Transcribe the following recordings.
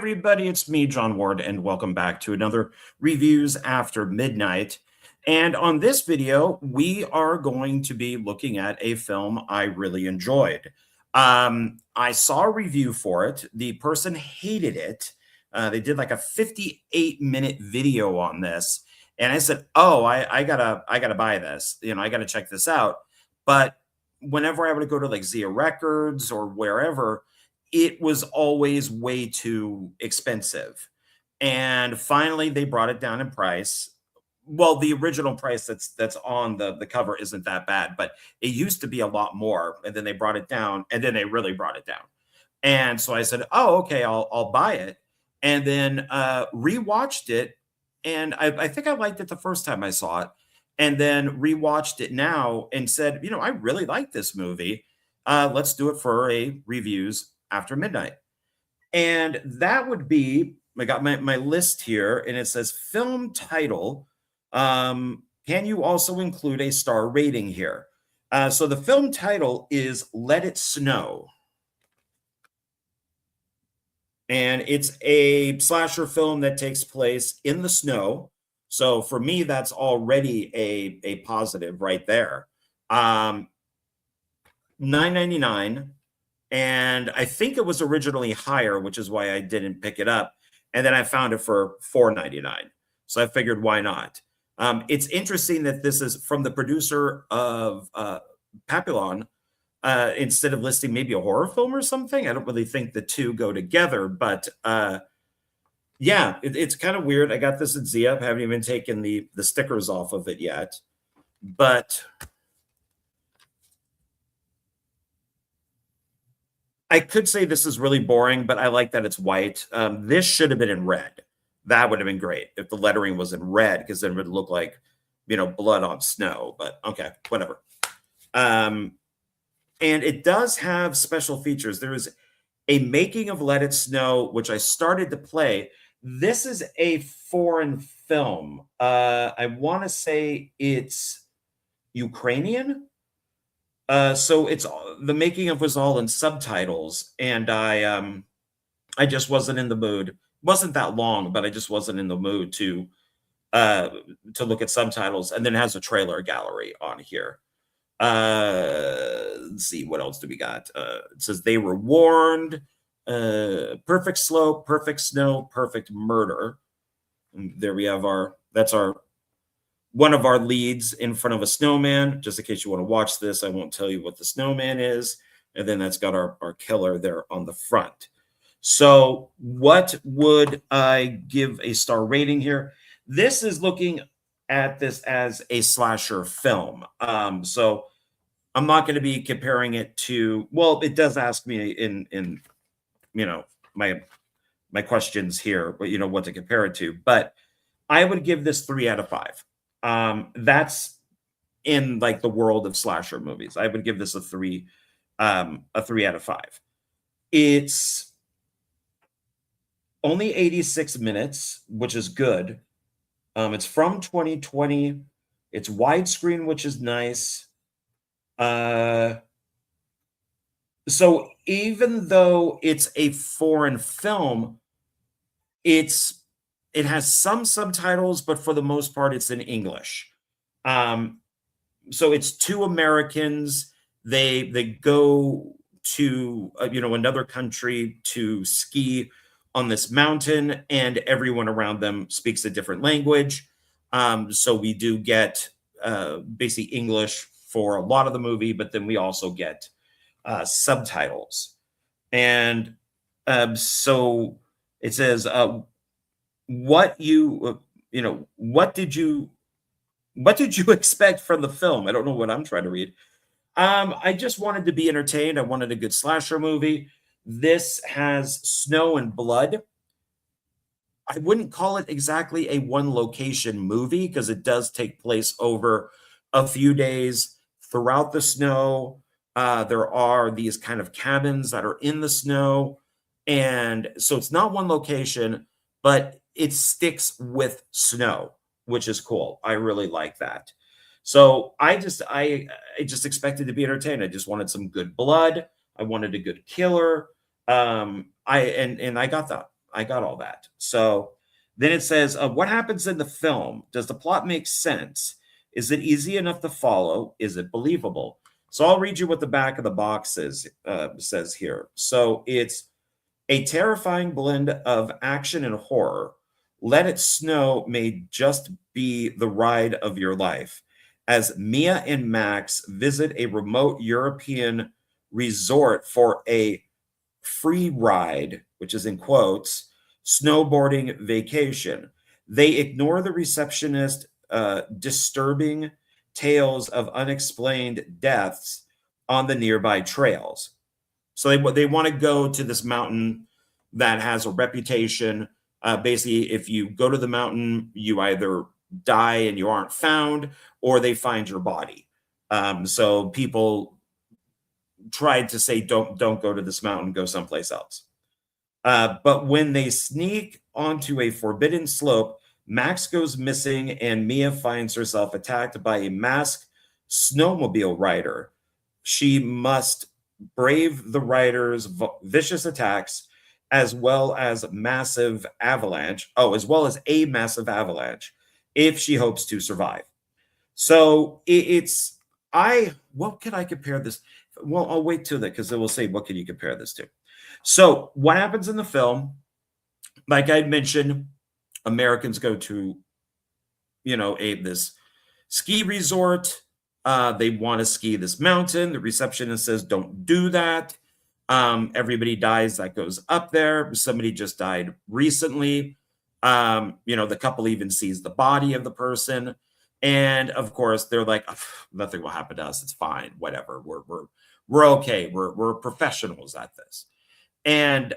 everybody, it's me, John Ward, and welcome back to another Reviews After Midnight. And on this video, we are going to be looking at a film I really enjoyed. I saw a review for it. The person hated it. They did like a 58-minute video on this, and I said, "Oh, I gotta buy this. I gotta check this out." But whenever I would go to like Zia Records or wherever, it was always way too expensive. And finally they brought it down in price. Well, the original price that's on the cover isn't that bad, but it used to be a lot more, and then they brought it down, and then they really brought it down. And so I said, "Oh, okay, I'll buy it." And then rewatched it, and I think I liked it the first time I saw it, and then rewatched it now and said, I really like this movie. Let's do it for a reviews after midnight. And that would be, I got my list here, and it says film title. Can you also include a star rating here? So the film title is Let It Snow. And it's a slasher film that takes place in the snow. So for me, that's already a positive right there. $9.99, and I think it was originally higher, which is why I didn't pick it up. And then I found it for $4.99. So I figured, why not? It's interesting that this is from the producer of Papillon. Instead of listing maybe a horror film or something. I don't really think the two go together, but yeah, it's kind of weird. I got this at Zia. I haven't even taken the stickers off of it yet, but I could say this is really boring, but I like that it's white. This should have been in red. That would have been great if the lettering was in red, because then it would look like, blood on snow, but okay, whatever. And it does have special features. There is a making of Let It Snow, which I started to play. This is a foreign film. I want to say it's Ukrainian. So it's the making of was all in subtitles, and I just wasn't in the mood. It wasn't that long, but I just wasn't in the mood to look at subtitles. And then it has a trailer gallery on here. Let's see, what else do we got? It says They Were Warned, Perfect Slope, Perfect Snow, Perfect Murder. And there we have that's one of our leads in front of a snowman. Just in case you want to watch this, I won't tell you what the snowman is. And then that's got our killer there on the front. So what would I give a star rating here? This is looking at this as a slasher film. So I'm not going to be comparing it to, well, it does ask me in my questions here, but what to compare it to, but I would give this 3 out of 5. That's in like the world of slasher movies. I would give this a 3 out of 5. It's only 86 minutes, which is good. It's from 2020. It's widescreen, which is nice. So even though it's a foreign film, it has some subtitles, but for the most part, it's in English. So it's 2 Americans. They go to another country to ski on this mountain, and everyone around them speaks a different language. So we do get basically English for a lot of the movie, but then we also get subtitles. And so it says, what did you expect from the film? I don't know what I'm trying to read. I just wanted to be entertained. I wanted a good slasher movie. This has snow and blood. I wouldn't call it exactly a one location movie, because it does take place over a few days throughout the snow. There are these kind of cabins that are in the snow. And so it's not one location, but it sticks with snow, which is cool. I really like that. So I just expected to be entertained. I just wanted some good blood. I wanted a good killer. I got that. I got all that. So then it says, what happens in the film? Does the plot make sense? Is it easy enough to follow? Is it believable? So I'll read you what the back of the box says here. So it's a terrifying blend of action and horror. Let It Snow may just be the ride of your life. As Mia and Max visit a remote European resort for a free ride, which is in quotes, snowboarding vacation. They ignore the receptionist disturbing tales of unexplained deaths on the nearby trails. So they want to go to this mountain that has a reputation. Basically, if you go to the mountain, you either die and you aren't found, or they find your body. So people tried to say, don't go to this mountain, go someplace else. But when they sneak onto a forbidden slope, Max goes missing and Mia finds herself attacked by a masked snowmobile rider. She must brave the rider's vicious attacks as well as massive avalanche. Oh, as well as a massive avalanche if she hopes to survive. So it's what can I compare this? Well, I'll wait till that because it will say what can you compare this to. So what happens in the film? Like I mentioned, Americans go to this ski resort. They want to ski this mountain. The receptionist says, "Don't do that." Everybody dies that goes up there. Somebody just died recently. The couple even sees the body of the person. And of course, they're like, nothing will happen to us. It's fine. Whatever. We're okay. We're professionals at this. And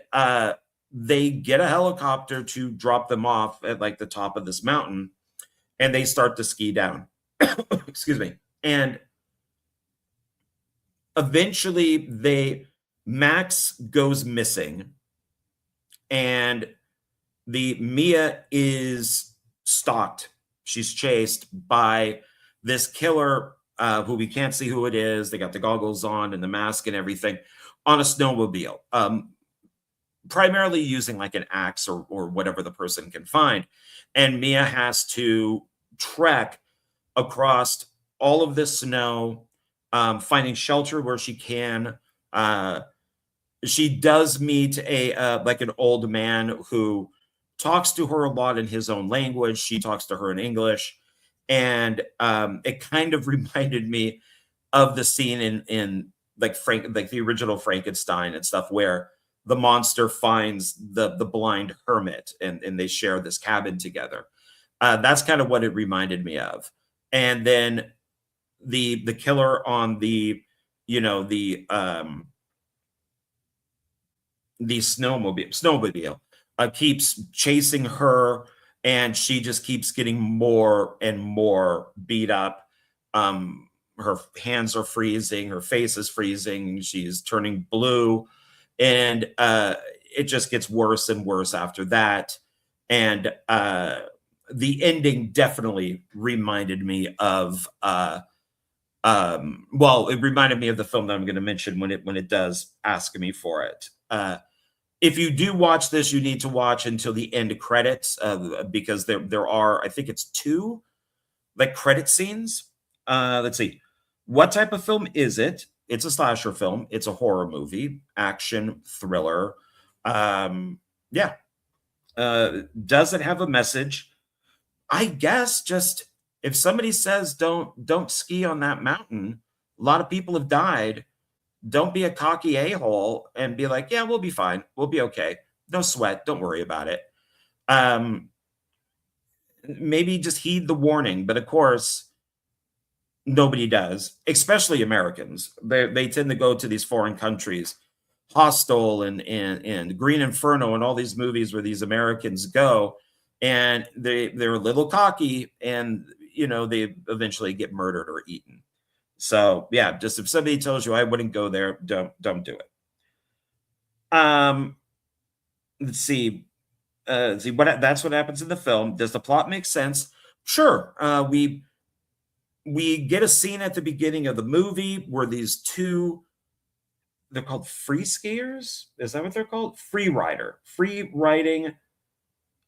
they get a helicopter to drop them off at like the top of this mountain, and they start to ski down. Excuse me. And eventually Max goes missing, and the Mia is stalked. She's chased by this killer who we can't see who it is. They got the goggles on and the mask and everything on a snowmobile, primarily using like an axe or whatever the person can find. And Mia has to trek across all of this snow, finding shelter where she can. She does meet like an old man who talks to her a lot in his own language. She talks to her in English, and it kind of reminded me of the scene in like the original Frankenstein and stuff, where the monster finds the blind hermit and they share this cabin together. That's kind of what it reminded me of. And then the killer on the snowmobile keeps chasing her, and she just keeps getting more and more beat up. Her hands are freezing, her face is freezing, she's turning blue, and it just gets worse and worse after that. And the ending definitely reminded me of it reminded me of the film that I'm going to mention when it does ask me for it. If you do watch this, you need to watch until the end credits, because there are, I think it's 2 like credit scenes. Let's see. What type of film is it? It's a slasher film. It's a horror movie, action, thriller. Yeah. Does it have a message? I guess just if somebody says don't ski on that mountain, a lot of people have died. Don't be a cocky a-hole and be like, yeah, we'll be fine. We'll be okay. No sweat. Don't worry about it. Maybe just heed the warning. But of course, nobody does, especially Americans. They tend to go to these foreign countries, Hostel and Green Inferno and all these movies where these Americans go, and they're a little cocky, and they eventually get murdered or eaten. So yeah, just if somebody tells you I wouldn't go there, don't do it. Let's see. That's what happens in the film. Does the plot make sense? Sure. We get a scene at the beginning of the movie where these two they're called free skiers. Is that what they're called? Free rider, free riding,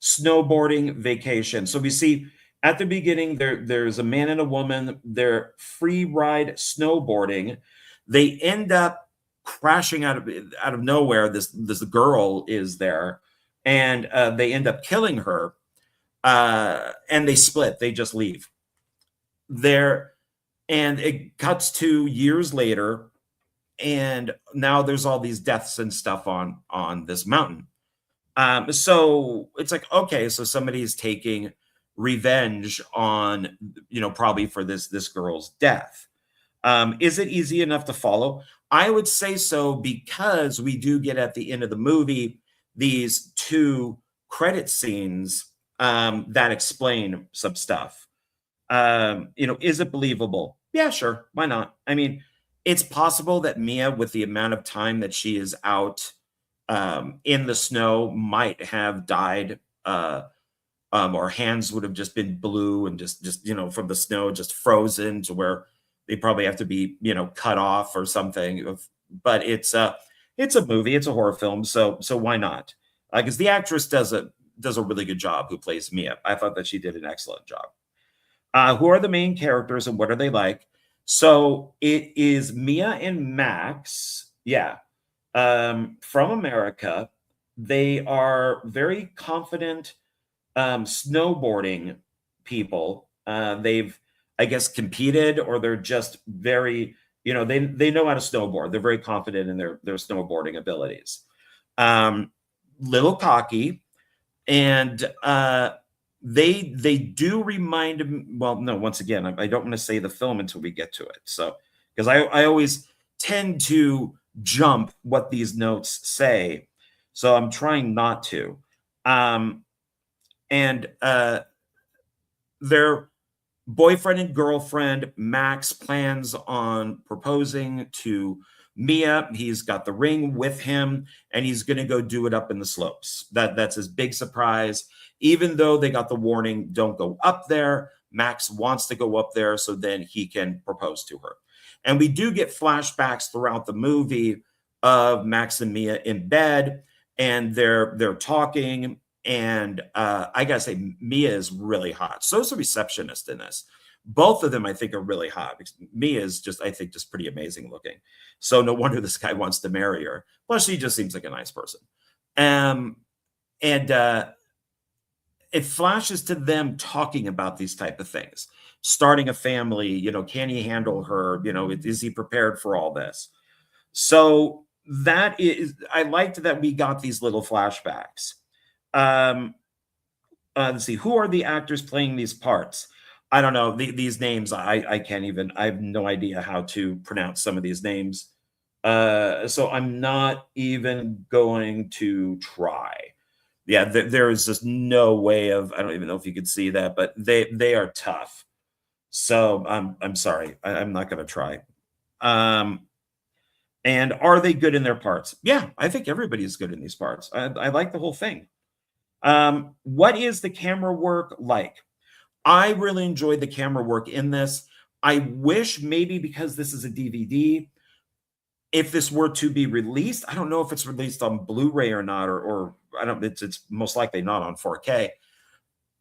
snowboarding vacation. So we see at the beginning there's a man and a woman. They're free ride snowboarding. They end up crashing out of nowhere. This girl is there, and they end up killing her. And they split. They just leave there, and it cuts to years later, and now there's all these deaths and stuff on this mountain. So it's like, okay, so somebody's taking revenge on, probably for this girl's death. Is it easy enough to follow? I would say so, because we do get at the end of the movie these two credit scenes that explain some stuff. Is it believable? Yeah, sure. Why not? I mean, it's possible that Mia, with the amount of time that she is out in the snow, might have died, or hands would have just been blue and just from the snow, just frozen to where they probably have to be cut off or something. But it's a movie, it's a horror film, so why not? Because the actress does a really good job who plays Mia. I thought that she did an excellent job. Who are the main characters and what are they like? So it is Mia and Max. Yeah. From America. They are very confident snowboarding people. They've, I guess, competed, or they're just very, they know how to snowboard. They're very confident in their snowboarding abilities. Little cocky, and they do remind him. Well, no, once again, I don't want to say the film until we get to it. So, because I always tend to jump what these notes say, so I'm trying not to. And their boyfriend and girlfriend, Max plans on proposing to Mia. He's got the ring with him, and he's going to go do it up in the slopes. That's his big surprise. Even though they got the warning, don't go up there, Max wants to go up there so then he can propose to her. And we do get flashbacks throughout the movie of Max and Mia in bed, and they're talking. And I gotta say, Mia is really hot. So is the receptionist in this. Both of them, I think, are really hot. Mia is just, I think, just pretty amazing looking. So no wonder this guy wants to marry her. Plus, she just seems like a nice person. And it flashes to them talking about these type of things, starting a family. Can he handle her? Is he prepared for all this? So that is, I liked that we got these little flashbacks. Let's see, who are the actors playing these parts? I don't know these names. I can't even. I have no idea how to pronounce some of these names. So I'm not even going to try. Yeah, there is just no way of. I don't even know if you could see that, but they are tough. So I'm sorry. I'm not going to try. And are they good in their parts? Yeah, I think everybody is good in these parts. I like the whole thing. What is the camera work like? I really enjoyed the camera work in this. I wish, maybe because this is a DVD, if this were to be released, I don't know if it's released on Blu-ray or not, or I don't. It's most likely not on 4K,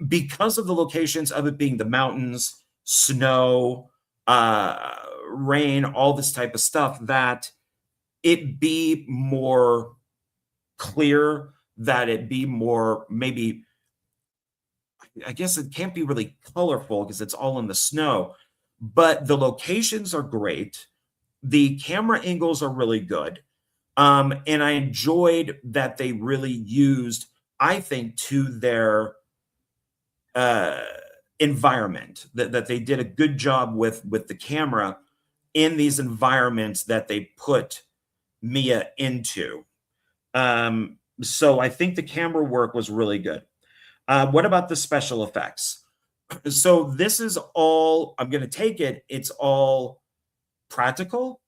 because of the locations of it being the mountains, snow, rain, all this type of stuff, that it be more clear, that it be more, maybe, I guess it can't be really colorful because it's all in the snow, but the locations are great. The camera angles are really good. And I enjoyed that they really used, I think, to their environment, that they did a good job with the camera in these environments that they put Mia into. So I think the camera work was really good. What about the special effects? So this is all, I'm going to take it, it's all practical,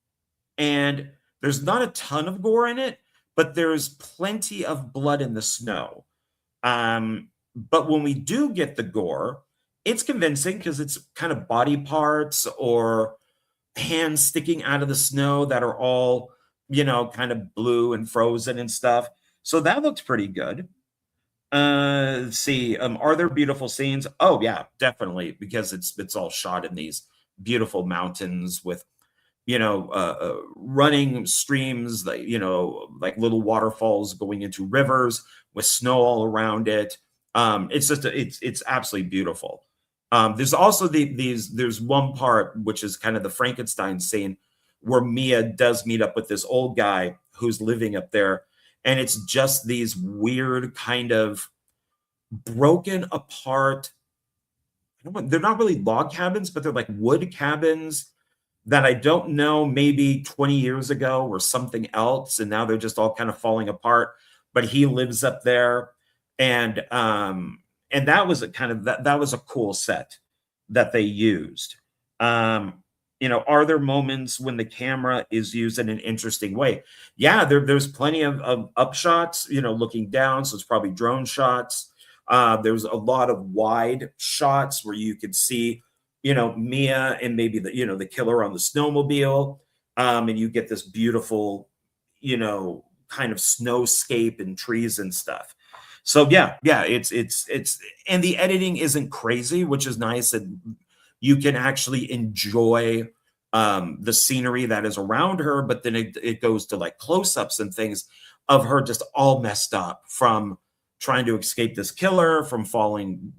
and there's not a ton of gore in it, but there's plenty of blood in the snow. But when we do get the gore, it's convincing because it's kind of body parts or hands sticking out of the snow that are all kind of blue and frozen and stuff. So that looked pretty good. Let's see. Are there beautiful scenes? Oh yeah, definitely, because it's all shot in these beautiful mountains with running streams, like like little waterfalls going into rivers with snow all around it. It's just it's absolutely beautiful. There's also there's one part which is kind of the Frankenstein scene where Mia does meet up with this old guy who's living up there, and it's just these weird kind of broken apart. They're not really log cabins, but they're like wood cabins that I don't know, maybe 20 years ago or something else, and now they're just all kind of falling apart. But he lives up there, and that was a kind of that was a cool set that they used. Are there moments when the camera is used in an interesting way? Yeah, there's plenty of up shots, looking down, so it's probably drone shots. There's a lot of wide shots where you could see Mia and maybe the killer on the snowmobile. And you get this beautiful, kind of snowscape and trees and stuff. So yeah, it's and the editing isn't crazy, which is nice, and you can actually enjoy the scenery that is around her, but then it goes to like close-ups and things of her just all messed up from trying to escape this killer, from falling,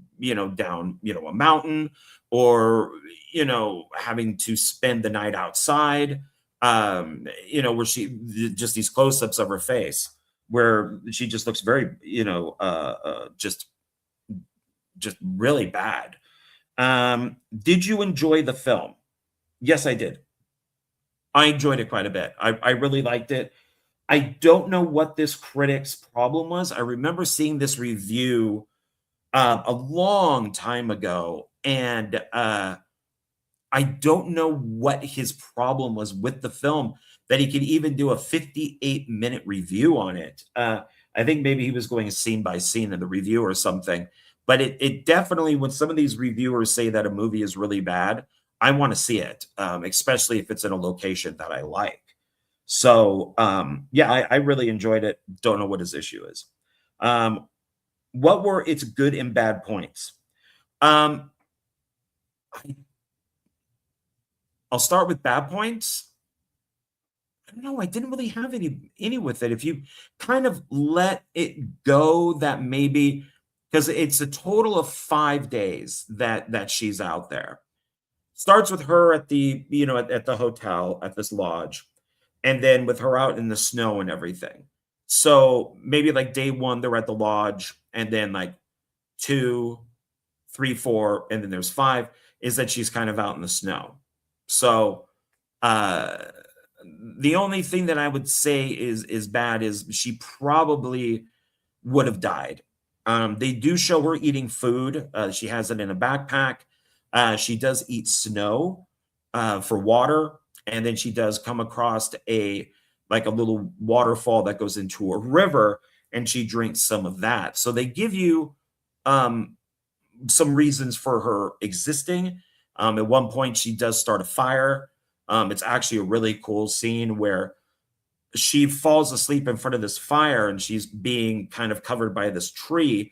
down, a mountain, or having to spend the night outside. Where she just these close-ups of her face where she just looks very, just really bad. Did you enjoy the film? Yes, I did. I enjoyed it quite a bit. I really liked it. I don't know what this critic's problem was. I remember seeing this review a long time ago, and I don't know what his problem was with the film that he could even do a 58-minute review on it. I think maybe he was going scene by scene in the review or something. But it definitely, when some of these reviewers say that a movie is really bad, I want to see it, especially if it's in a location that I like. So yeah, I really enjoyed it. Don't know what his issue is. Um, what were its good and bad points? Um, I I'll start with bad points. I don't know. I didn't really have any with it. If you kind of let it go, that maybe because it's a total of 5 days that she's out there. Starts with her at the at the hotel at this lodge, and then with her out in the snow and everything. So maybe like day one they're at the lodge, and then like two, three, four, and then there's five, is that she's kind of out in the snow. So uh the only thing that I would say is bad is she probably would have died. They do show her eating food. She has it in a backpack. She does eat snow for water, and then she does come across a little waterfall that goes into a river, and she drinks some of that. So they give you um, some reasons for her existing. At one point, she does start a fire. It's actually a really cool scene where she falls asleep in front of this fire and she's being kind of covered by this tree,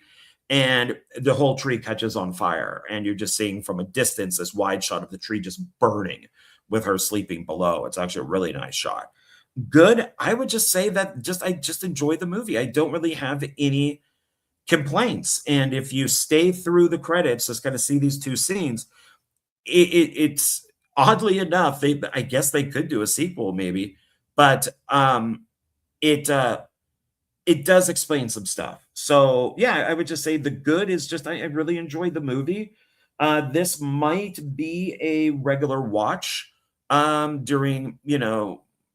and the whole tree catches on fire, and you're just seeing from a distance this wide shot of the tree just burning with her sleeping below. It's actually a really nice shot. Good. I would just say that I just enjoyed the movie. I don't really have any complaints. And if you stay through the credits, just kind of see these two scenes, it's oddly enough, I guess they could do a sequel maybe, but it it does explain some stuff. So yeah, I would just say the good is just I really enjoyed the movie. This might be a regular watch during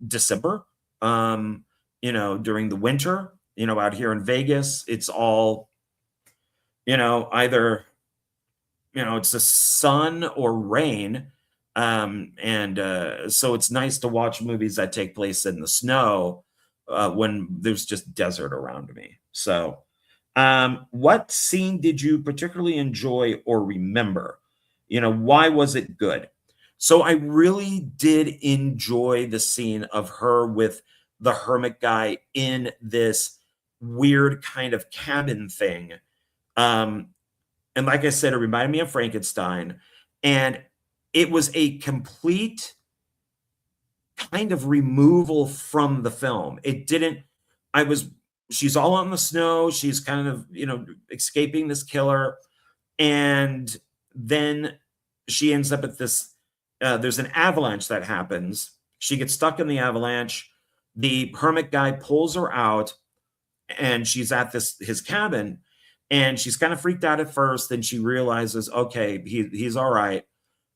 December, during the winter. Out here in Vegas, it's all either it's the sun or rain. And so it's nice to watch movies that take place in the snow when there's just desert around me. So, what scene did you particularly enjoy or remember? Why was it good? So I really did enjoy the scene of her with the hermit guy in this weird kind of cabin thing. Um, and like I said, it reminded me of Frankenstein. And it was a complete kind of removal from the film. It didn't, I was, she's all on the snow. She's kind of, escaping this killer. And then she ends up at this, there's an avalanche that happens. She gets stuck in the avalanche. The hermit guy pulls her out and she's at his cabin and she's kind of freaked out at first. Then she realizes, okay, he's all right.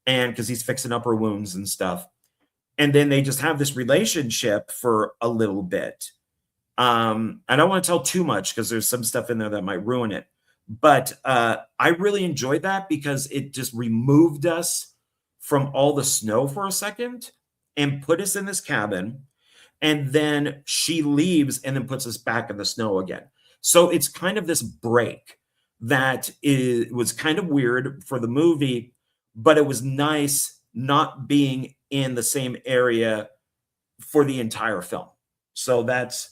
And because he's fixing up her wounds and stuff. And then they just have this relationship for a little bit. I don't want to tell too much because there's some stuff in there that might ruin it. But I really enjoyed that because it just removed us from all the snow for a second and put us in this cabin. And then she leaves and then puts us back in the snow again. So it's kind of this break that was kind of weird for the movie, but it was nice not being in the same area for the entire film. So that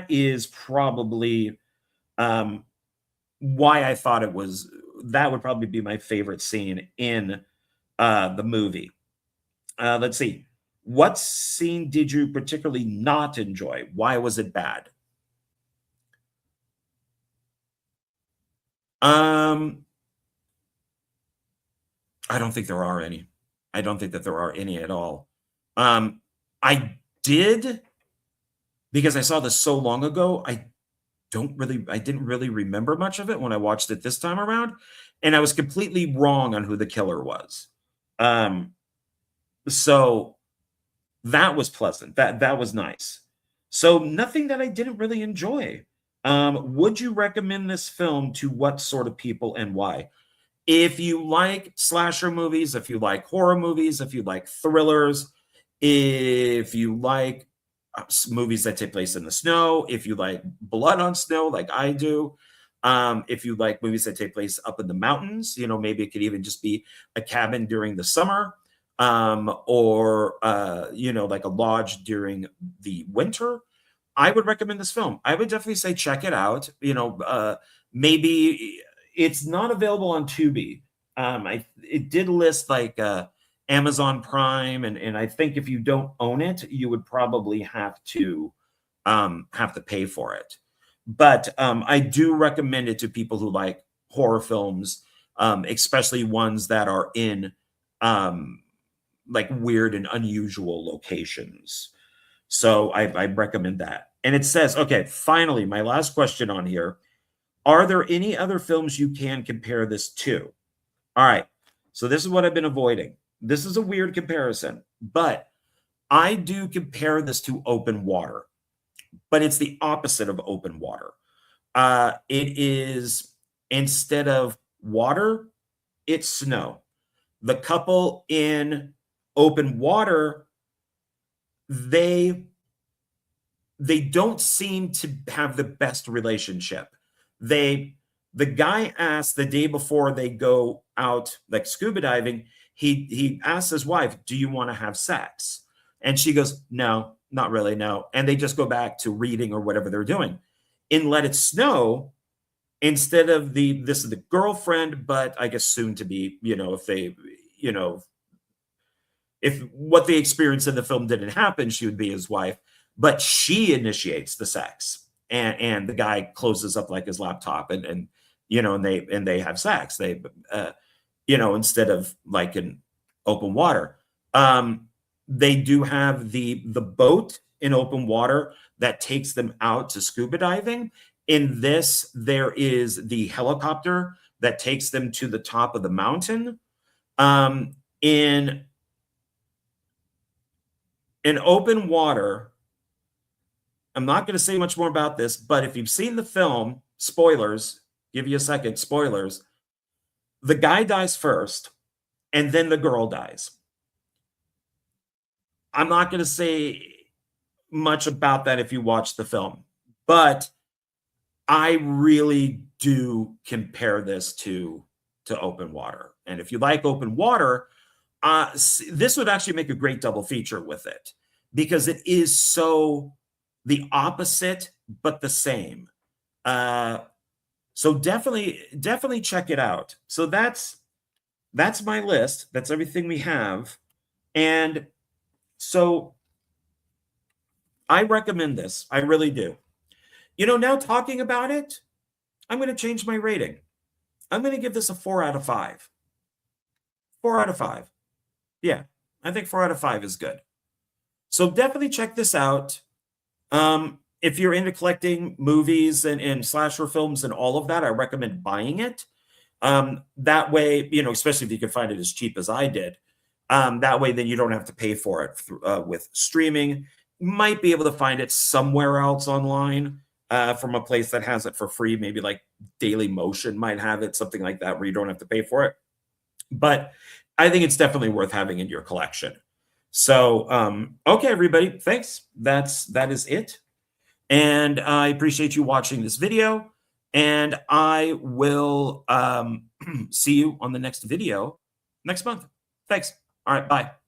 is probably why I thought that would probably be my favorite scene in the movie. Let's see. What scene did you particularly not enjoy? Why was it bad? Um, I don't think there are any. I don't think that there are any at all. I did because I saw this so long ago. I didn't really remember much of it when I watched it this time around, and I was completely wrong on who the killer was. Um, so that was pleasant. That was nice. So nothing that I didn't really enjoy. Would you recommend this film to what sort of people and why? If you like slasher movies, if you like horror movies, if you like thrillers, if you like movies that take place in the snow, if you like blood on snow like I do, if you like movies that take place up in the mountains, maybe it could even just be a cabin during the summer, or like a lodge during the winter. I would recommend this film. I would definitely say check it out. Maybe it's not available on Tubi. It did list like Amazon Prime, and I think if you don't own it, you would probably have to pay for it. But I do recommend it to people who like horror films, especially ones that are in like weird and unusual locations. So I recommend that. And it says, okay, finally, my last question on here. Are there any other films you can compare this to? All right. So this is what I've been avoiding. This is a weird comparison, but I do compare this to Open Water, but it's the opposite of Open Water. It is, instead of water, it's snow. The couple in Open Water, they don't seem to have the best relationship. The guy asks the day before they go out like scuba diving, he asks his wife, "Do you want to have sex?" And she goes, "No, not really, no." And they just go back to reading or whatever they're doing. In Let It Snow, instead of this is the girlfriend, but I guess soon to be, if they, if what they experienced in the film didn't happen, she would be his wife, but she initiates the sex, and the guy closes up like his laptop, and they have sex. They instead of like in Open Water, they do have the boat in Open Water that takes them out to scuba diving. In this, there is the helicopter that takes them to the top of the mountain. In Open Water, I'm not going to say much more about this, but if you've seen the film, spoilers, give you a second, spoilers, the guy dies first, and then the girl dies. I'm not going to say much about that if you watch the film, but I really do compare this to Open Water. And if you like Open Water, this would actually make a great double feature with it. because it is so the opposite, but the same. So definitely check it out. So that's my list. That's everything we have. And so I recommend this. I really do. Now talking about it, I'm going to change my rating. I'm going to give this a 4 out of 5. 4 out of 5. Yeah, I think 4 out of 5 is good. So definitely check this out. If you're into collecting movies and slasher films and all of that, I recommend buying it. That way, especially if you can find it as cheap as I did. That way, then you don't have to pay for it with streaming. Might be able to find it somewhere else online from a place that has it for free. Maybe like Daily Motion might have it, something like that, where you don't have to pay for it. But I think it's definitely worth having in your collection. So, okay, everybody, thanks. That is it. And I appreciate you watching this video. And I will see you on the next video next month. Thanks. All right, bye.